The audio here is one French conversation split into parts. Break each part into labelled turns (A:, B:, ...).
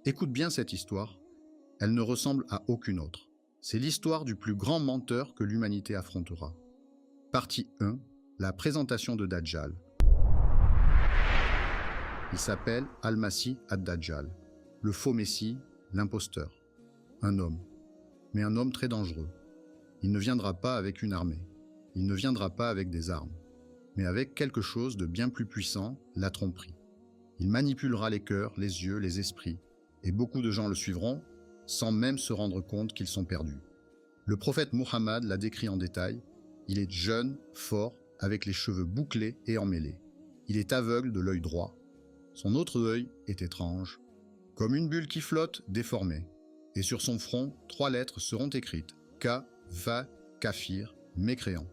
A: Écoute bien cette histoire, elle ne ressemble à aucune autre. C'est l'histoire du plus grand menteur que l'humanité affrontera. Partie 1, la présentation de Dajjal. Il s'appelle Al-Masih ad-Dajjal, le faux messie, l'imposteur. Un homme, mais un homme très dangereux. Il ne viendra pas avec une armée, il ne viendra pas avec des armes, mais avec quelque chose de bien plus puissant, la tromperie. Il manipulera les cœurs, les yeux, les esprits, et beaucoup de gens le suivront, sans même se rendre compte qu'ils sont perdus. Le prophète Muhammad l'a décrit en détail. Il est jeune, fort, avec les cheveux bouclés et emmêlés. Il est aveugle de l'œil droit. Son autre œil est étrange, comme une bulle qui flotte, déformée. Et sur son front, 3 lettres seront écrites. Ka, Va, Kafir, mécréant.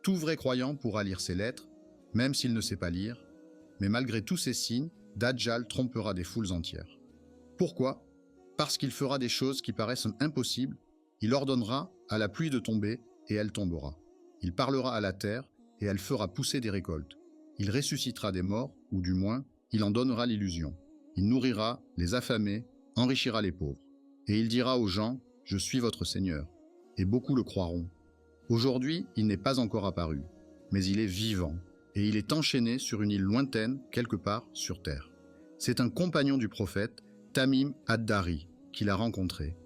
A: Tout vrai croyant pourra lire ces lettres, même s'il ne sait pas lire, mais malgré tous ces signes, Dajjal trompera des foules entières. Pourquoi? Parce qu'il fera des choses qui paraissent impossibles. Il ordonnera à la pluie de tomber et elle tombera. Il parlera à la terre et elle fera pousser des récoltes. Il ressuscitera des morts, ou du moins, il en donnera l'illusion. Il nourrira les affamés, enrichira les pauvres. Et il dira aux gens, « Je suis votre Seigneur ». Et beaucoup le croiront. Aujourd'hui, il n'est pas encore apparu, mais il est vivant, et il est enchaîné sur une île lointaine, quelque part sur terre. C'est un compagnon du prophète, Tamim ad-Dari, qui l'a rencontré.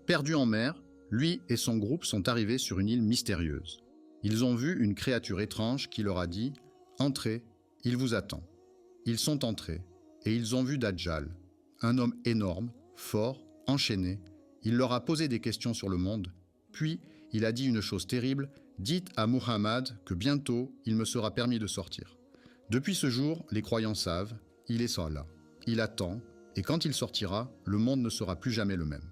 A: Perdu en mer, lui et son groupe sont arrivés sur une île mystérieuse. Ils ont vu une créature étrange qui leur a dit « Entrez, il vous attend ». Ils sont entrés, et ils ont vu Dajjal, un homme énorme, fort, enchaîné. Il leur a posé des questions sur le monde, puis il a dit une chose terrible, « Dites à Muhammad que bientôt il me sera permis de sortir ». Depuis ce jour, les croyants savent, il est là, il attend, et quand il sortira, le monde ne sera plus jamais le même.